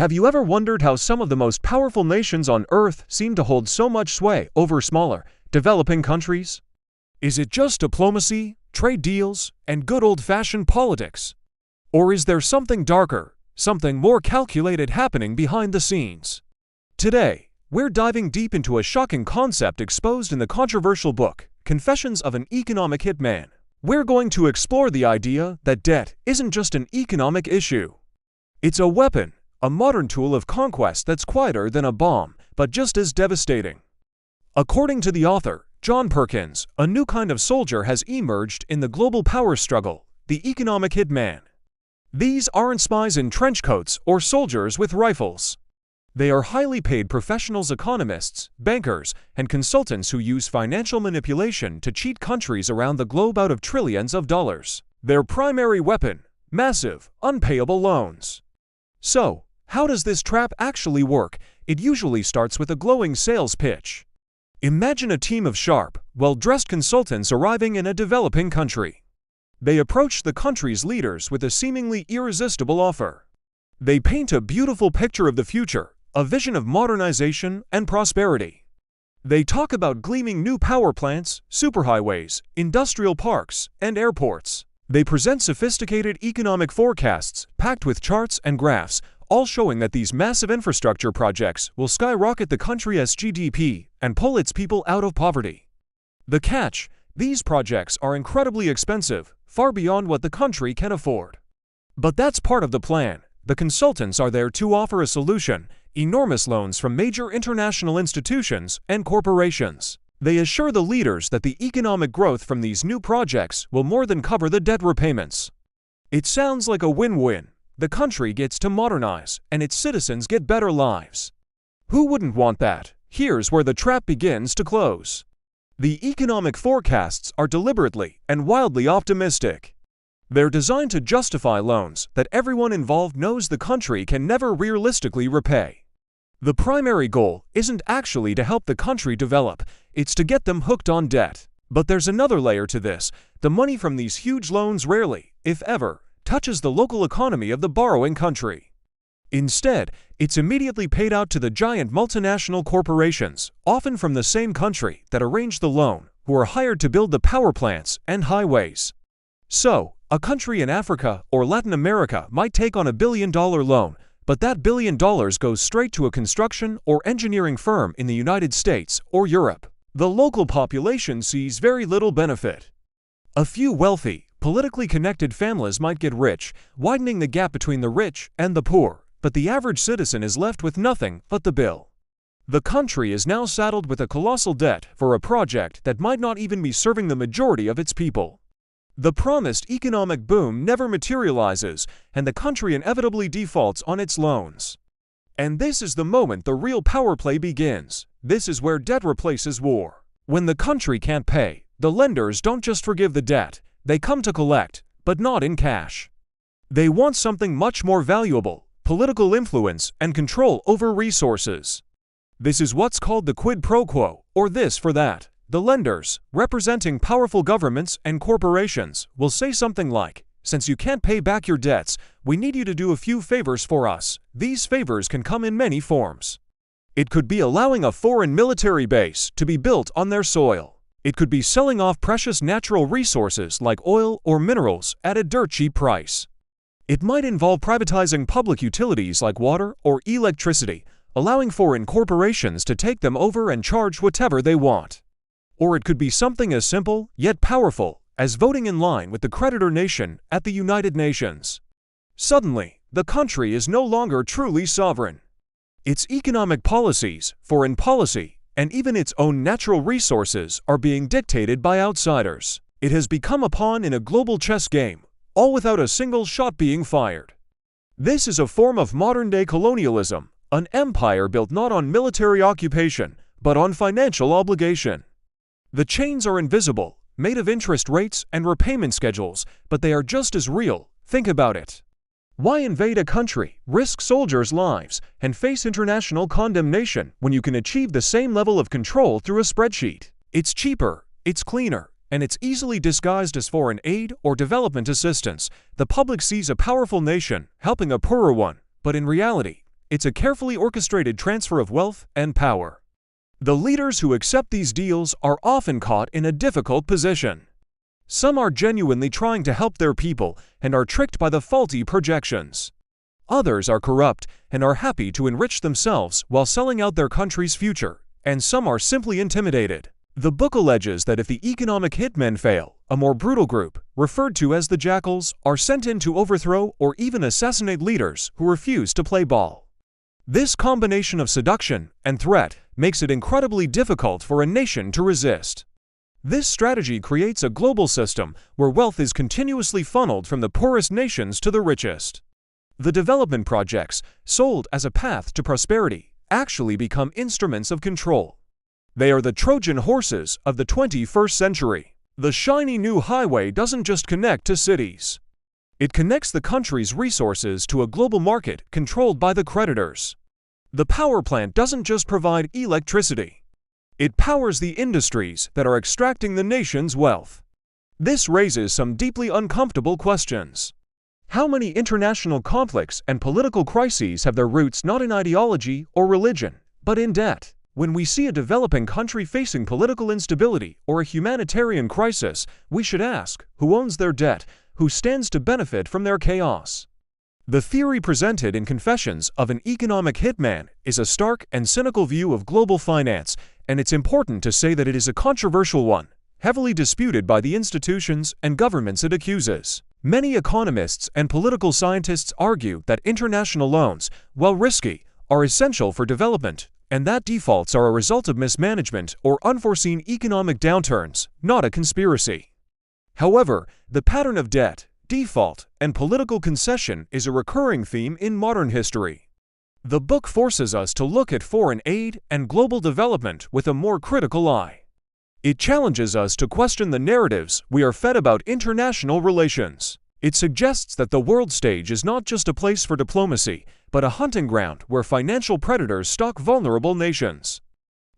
Have you ever wondered how some of the most powerful nations on Earth seem to hold so much sway over smaller, developing countries? Is it just diplomacy, trade deals, and good old-fashioned politics? Or is there something darker, something more calculated happening behind the scenes? Today, we're diving deep into a shocking concept exposed in the controversial book, Confessions of an Economic Hitman. We're going to explore the idea that debt isn't just an economic issue. It's a weapon, a modern tool of conquest that's quieter than a bomb, but just as devastating. According to the author, John Perkins, a new kind of soldier has emerged in the global power struggle, the economic hitman. These aren't spies in trench coats or soldiers with rifles. They are highly paid professionals, economists, bankers, and consultants who use financial manipulation to cheat countries around the globe out of trillions of dollars. Their primary weapon: massive, unpayable loans. So, how does this trap actually work? It usually starts with a glowing sales pitch. Imagine a team of sharp, well-dressed consultants arriving in a developing country. They approach the country's leaders with a seemingly irresistible offer. They paint a beautiful picture of the future, a vision of modernization and prosperity. They talk about gleaming new power plants, superhighways, industrial parks, and airports. They present sophisticated economic forecasts packed with charts and graphs, all showing that these massive infrastructure projects will skyrocket the country's GDP and pull its people out of poverty. The catch: these projects are incredibly expensive, far beyond what the country can afford. But that's part of the plan. The consultants are there to offer a solution: enormous loans from major international institutions and corporations. They assure the leaders that the economic growth from these new projects will more than cover the debt repayments. It sounds like a win-win. The country gets to modernize, and its citizens get better lives. Who wouldn't want that? Here's where the trap begins to close. The economic forecasts are deliberately and wildly optimistic. They're designed to justify loans that everyone involved knows the country can never realistically repay. The primary goal isn't actually to help the country develop, it's to get them hooked on debt. But there's another layer to this: the money from these huge loans rarely, if ever, touches the local economy of the borrowing country. Instead, it's immediately paid out to the giant multinational corporations, often from the same country that arranged the loan, who are hired to build the power plants and highways. So, a country in Africa or Latin America might take on $1 billion loan, but that $1 billion goes straight to a construction or engineering firm in the United States or Europe. The local population sees very little benefit. A few wealthy, politically connected families might get rich, widening the gap between the rich and the poor, but the average citizen is left with nothing but the bill. The country is now saddled with a colossal debt for a project that might not even be serving the majority of its people. The promised economic boom never materializes, and the country inevitably defaults on its loans. And this is the moment the real power play begins. This is where debt replaces war. When the country can't pay, the lenders don't just forgive the debt, they come to collect, but not in cash. They want something much more valuable: political influence and control over resources. This is what's called the quid pro quo, or this for that. The lenders, representing powerful governments and corporations, will say something like, "Since you can't pay back your debts, we need you to do a few favors for us." These favors can come in many forms. It could be allowing a foreign military base to be built on their soil. It could be selling off precious natural resources like oil or minerals at a dirt cheap price. It might involve privatizing public utilities like water or electricity, allowing foreign corporations to take them over and charge whatever they want. Or it could be something as simple, yet powerful, as voting in line with the creditor nation at the United Nations. Suddenly, the country is no longer truly sovereign. Its economic policies, foreign policy, and even its own natural resources are being dictated by outsiders. It has become a pawn in a global chess game, all without a single shot being fired. This is a form of modern-day colonialism, an empire built not on military occupation, but on financial obligation. The chains are invisible, made of interest rates and repayment schedules, but they are just as real. Think about it. Why invade a country, risk soldiers' lives, and face international condemnation when you can achieve the same level of control through a spreadsheet? It's cheaper, it's cleaner, and it's easily disguised as foreign aid or development assistance. The public sees a powerful nation helping a poorer one, but in reality, it's a carefully orchestrated transfer of wealth and power. The leaders who accept these deals are often caught in a difficult position. Some are genuinely trying to help their people and are tricked by the faulty projections. Others are corrupt and are happy to enrich themselves while selling out their country's future, and some are simply intimidated. The book alleges that if the economic hitmen fail, a more brutal group, referred to as the Jackals, are sent in to overthrow or even assassinate leaders who refuse to play ball. This combination of seduction and threat makes it incredibly difficult for a nation to resist. This strategy creates a global system where wealth is continuously funneled from the poorest nations to the richest. The development projects, sold as a path to prosperity, actually become instruments of control. They are the Trojan horses of the 21st century. The shiny new highway doesn't just connect to cities. It connects the country's resources to a global market controlled by the creditors. The power plant doesn't just provide electricity. It powers the industries that are extracting the nation's wealth. This raises some deeply uncomfortable questions. How many international conflicts and political crises have their roots not in ideology or religion, but in debt? When we see a developing country facing political instability or a humanitarian crisis, we should ask, who owns their debt? Who stands to benefit from their chaos? The theory presented in Confessions of an Economic Hitman is a stark and cynical view of global finance, and it's important to say that it is a controversial one, heavily disputed by the institutions and governments it accuses. Many economists and political scientists argue that international loans, while risky, are essential for development, and that defaults are a result of mismanagement or unforeseen economic downturns, not a conspiracy. However, the pattern of debt, default, and political concession is a recurring theme in modern history. The book forces us to look at foreign aid and global development with a more critical eye. It challenges us to question the narratives we are fed about international relations. It suggests that the world stage is not just a place for diplomacy, but a hunting ground where financial predators stalk vulnerable nations.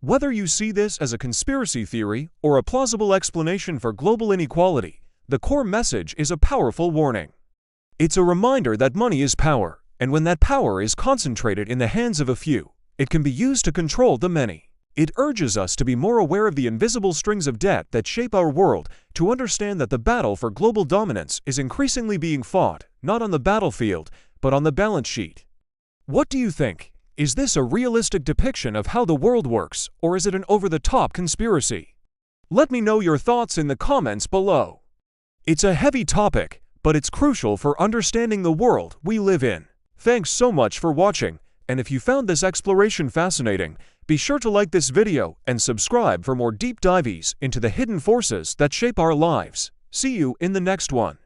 Whether you see this as a conspiracy theory or a plausible explanation for global inequality, the core message is a powerful warning. It's a reminder that money is power, and when that power is concentrated in the hands of a few, it can be used to control the many. It urges us to be more aware of the invisible strings of debt that shape our world, to understand that the battle for global dominance is increasingly being fought, not on the battlefield, but on the balance sheet. What do you think? Is this a realistic depiction of how the world works, or is it an over-the-top conspiracy? Let me know your thoughts in the comments below. It's a heavy topic, but it's crucial for understanding the world we live in. Thanks so much for watching, and if you found this exploration fascinating, be sure to like this video and subscribe for more deep dives into the hidden forces that shape our lives. See you in the next one.